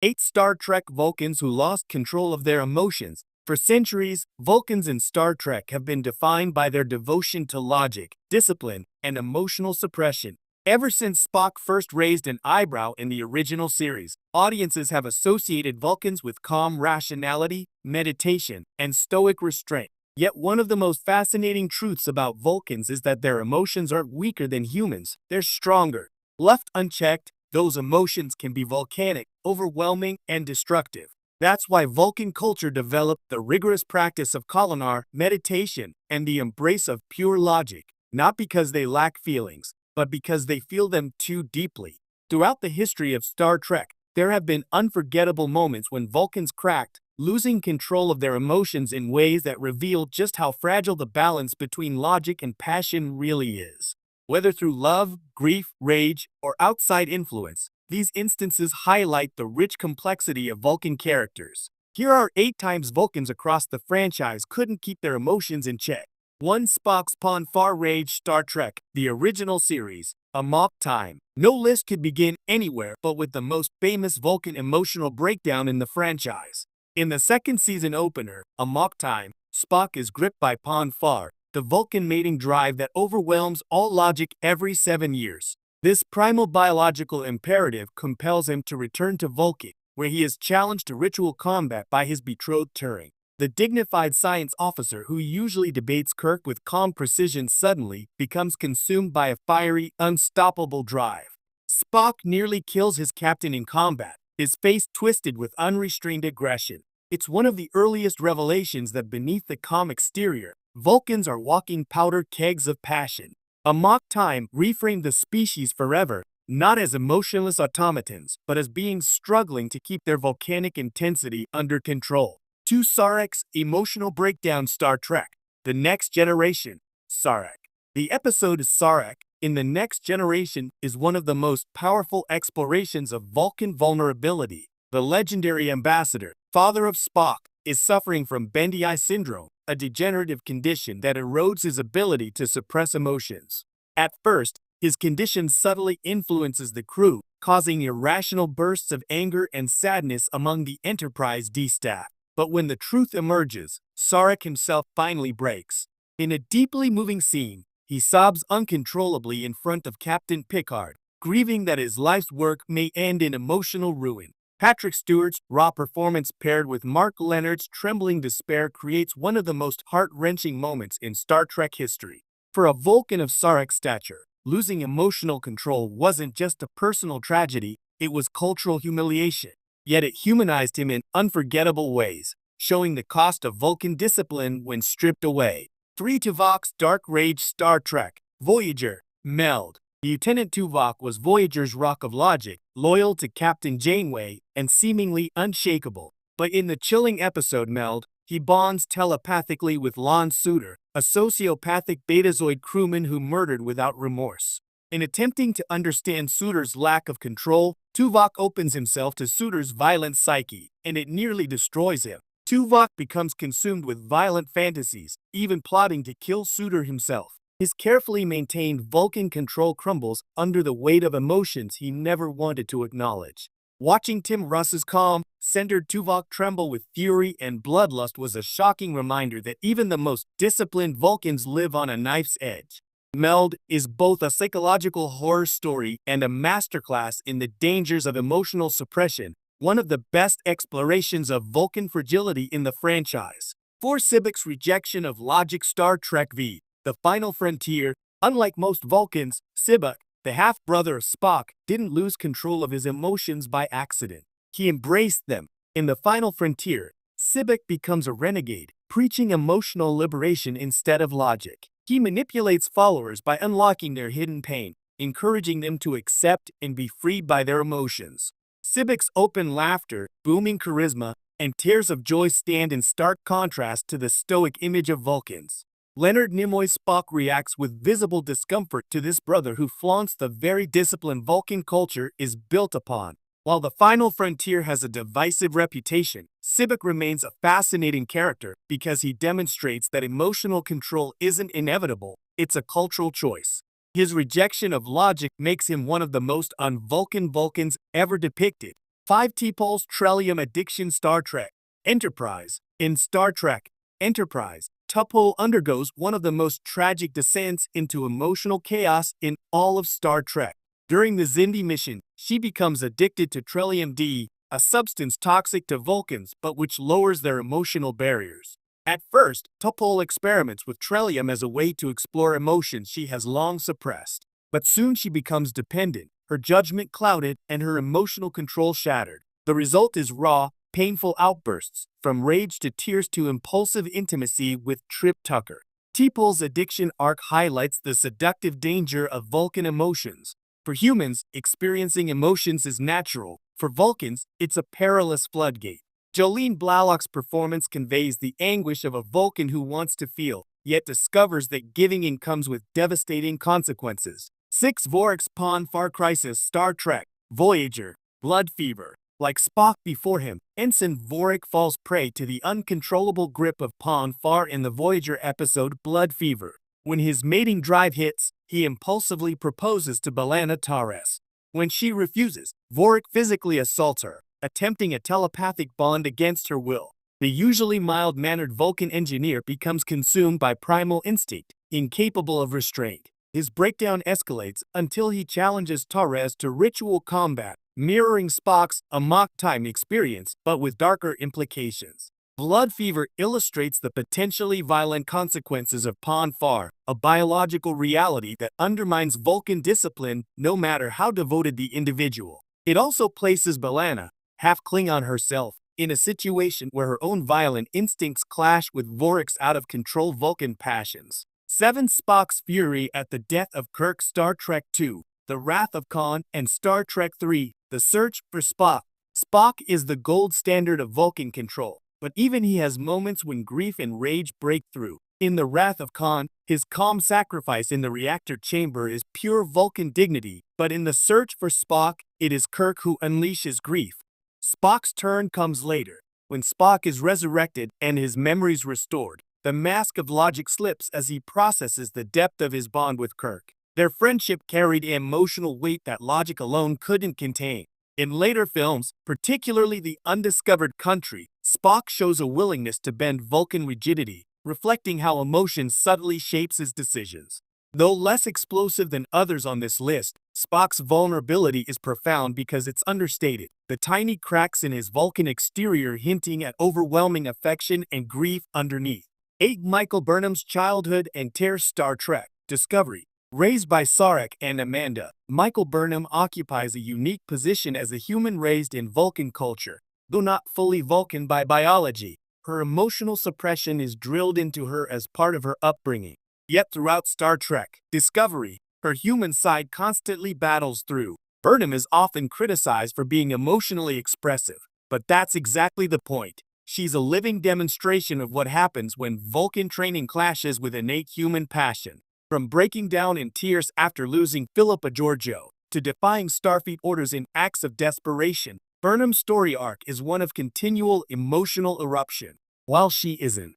8 Star Trek Vulcans who lost control of their emotions. For centuries, Vulcans in Star Trek have been defined by their devotion to logic, discipline, and emotional suppression. Ever since Spock first raised an eyebrow in the original series, audiences have associated Vulcans with calm rationality, meditation, and stoic restraint. Yet one of the most fascinating truths about Vulcans is that their emotions aren't weaker than humans, they're stronger. Left unchecked, those emotions can be volcanic, overwhelming, and destructive. That's why Vulcan culture developed the rigorous practice of Kolinar, meditation, and the embrace of pure logic, not because they lack feelings, but because they feel them too deeply. Throughout the history of Star Trek, there have been unforgettable moments when Vulcans cracked, losing control of their emotions in ways that reveal just how fragile the balance between logic and passion really is. Whether through love, grief, rage, or outside influence, these instances highlight the rich complexity of Vulcan characters. Here are 8 times Vulcans across the franchise couldn't keep their emotions in check. 1. Spock's Pon farr Rage. Star Trek, the original series, Amok Time. No list could begin anywhere but with the most famous Vulcan emotional breakdown in the franchise. In the second season opener, Amok Time, Spock is gripped by Pon farr, the Vulcan mating drive that overwhelms all logic every 7 years. This primal biological imperative compels him to return to Vulcan, where he is challenged to ritual combat by his betrothed Turing. The dignified science officer who usually debates Kirk with calm precision suddenly becomes consumed by a fiery, unstoppable drive. Spock nearly kills his captain in combat, his face twisted with unrestrained aggression. It's one of the earliest revelations that beneath the calm exterior, Vulcans are walking powder kegs of passion. Amok Time reframed the species forever, not as emotionless automatons, but as beings struggling to keep their volcanic intensity under control. 2. Sarek's emotional breakdown. Star Trek, The Next Generation. Sarek. The episode Sarek, in The Next Generation, is one of the most powerful explorations of Vulcan vulnerability. The legendary ambassador, father of Spock, is suffering from bendy eye syndrome, a degenerative condition that erodes his ability to suppress emotions. At first, his condition subtly influences the crew, causing irrational bursts of anger and sadness among the Enterprise D staff. But when the truth emerges, Sarek himself finally breaks. In a deeply moving scene, he sobs uncontrollably in front of Captain Picard, grieving that his life's work may end in emotional ruin. Patrick Stewart's raw performance paired with Mark Lenard's trembling despair creates one of the most heart-wrenching moments in Star Trek history. For a Vulcan of Sarek's stature, losing emotional control wasn't just a personal tragedy, it was cultural humiliation. Yet it humanized him in unforgettable ways, showing the cost of Vulcan discipline when stripped away. 3. Tuvok's Dark Rage. Star Trek, Voyager. Meld. Lieutenant Tuvok was Voyager's rock of logic, loyal to Captain Janeway, and seemingly unshakable. But in the chilling episode Meld, he bonds telepathically with Lon Suder, a sociopathic Betazoid crewman who murdered without remorse. In attempting to understand Suder's lack of control, Tuvok opens himself to Suder's violent psyche, and it nearly destroys him. Tuvok becomes consumed with violent fantasies, even plotting to kill Suder himself. His carefully maintained Vulcan control crumbles under the weight of emotions he never wanted to acknowledge. Watching Tim Russ's calm, centered Tuvok tremble with fury and bloodlust was a shocking reminder that even the most disciplined Vulcans live on a knife's edge. Meld is both a psychological horror story and a masterclass in the dangers of emotional suppression, one of the best explorations of Vulcan fragility in the franchise. 4. Sibik's rejection of logic. Star Trek V, The Final Frontier. Unlike most Vulcans, Sibik, the half-brother of Spock, didn't lose control of his emotions by accident. He embraced them. In The Final Frontier, Sibik becomes a renegade, preaching emotional liberation instead of logic. He manipulates followers by unlocking their hidden pain, encouraging them to accept and be freed by their emotions. Sibik's open laughter, booming charisma, and tears of joy stand in stark contrast to the stoic image of Vulcans. Leonard Nimoy's Spock reacts with visible discomfort to this brother who flaunts the very discipline Vulcan culture is built upon. While The Final Frontier has a divisive reputation, Sibik remains a fascinating character because he demonstrates that emotional control isn't inevitable, it's a cultural choice. His rejection of logic makes him one of the most un-Vulcan Vulcans ever depicted. 5 T'Pol's Trellium Addiction. Star Trek Enterprise. In Star Trek Enterprise, T'Pol undergoes one of the most tragic descents into emotional chaos in all of Star Trek. During the Xindi mission, she becomes addicted to Trellium-D, a substance toxic to Vulcans but which lowers their emotional barriers. At first, T'Pol experiments with Trellium as a way to explore emotions she has long suppressed. But soon she becomes dependent, her judgment clouded, and her emotional control shattered. The result is raw, painful outbursts, from rage to tears to impulsive intimacy with Trip Tucker. T'Pol's addiction arc highlights the seductive danger of Vulcan emotions. For humans, experiencing emotions is natural. For Vulcans, it's a perilous floodgate. Jolene Blalock's performance conveys the anguish of a Vulcan who wants to feel, yet discovers that giving in comes with devastating consequences. 6 Vorek's Pon farr Crisis. Star Trek Voyager. Blood fever. Like Spock before him, Ensign Vorek falls prey to the uncontrollable grip of Pon farr in the Voyager episode Blood Fever. When his mating drive hits, he impulsively proposes to B'Elanna Torres. When she refuses, Vorek physically assaults her, attempting a telepathic bond against her will. The usually mild-mannered Vulcan engineer becomes consumed by primal instinct, incapable of restraint. His breakdown escalates until he challenges Torres to ritual combat, mirroring Spock's Amok Time experience, but with darker implications. Blood fever illustrates the potentially violent consequences of Pon farr, a biological reality that undermines Vulcan discipline no matter how devoted the individual. It also places B'Elanna, half Klingon herself, in a situation where her own violent instincts clash with Vorek's out-of-control Vulcan passions. 7 Spock's fury at the death of Kirk. Star Trek II, The Wrath of Khan, and Star Trek III, The Search for Spock. Spock is the gold standard of Vulcan control, but even he has moments when grief and rage break through. In The Wrath of Khan, his calm sacrifice in the reactor chamber is pure Vulcan dignity, but in The Search for Spock, it is Kirk who unleashes grief. Spock's turn comes later, when Spock is resurrected and his memories restored. The mask of logic slips as he processes the depth of his bond with Kirk. Their friendship carried emotional weight that logic alone couldn't contain. In later films, particularly The Undiscovered Country, Spock shows a willingness to bend Vulcan rigidity, reflecting how emotion subtly shapes his decisions. Though less explosive than others on this list, Spock's vulnerability is profound because it's understated, the tiny cracks in his Vulcan exterior hinting at overwhelming affection and grief underneath. 8 Michael Burnham's Childhood and Tear. Star Trek Discovery. Raised by Sarek and Amanda, Michael Burnham occupies a unique position as a human raised in Vulcan culture. Though not fully Vulcan by biology, her emotional suppression is drilled into her as part of her upbringing. Yet throughout Star Trek Discovery, her human side constantly battles through. Burnham is often criticized for being emotionally expressive, but that's exactly the point. She's a living demonstration of what happens when Vulcan training clashes with innate human passion. From breaking down in tears after losing Philippa Georgiou, to defying Starfleet orders in acts of desperation, Burnham's story arc is one of continual emotional eruption. While she isn't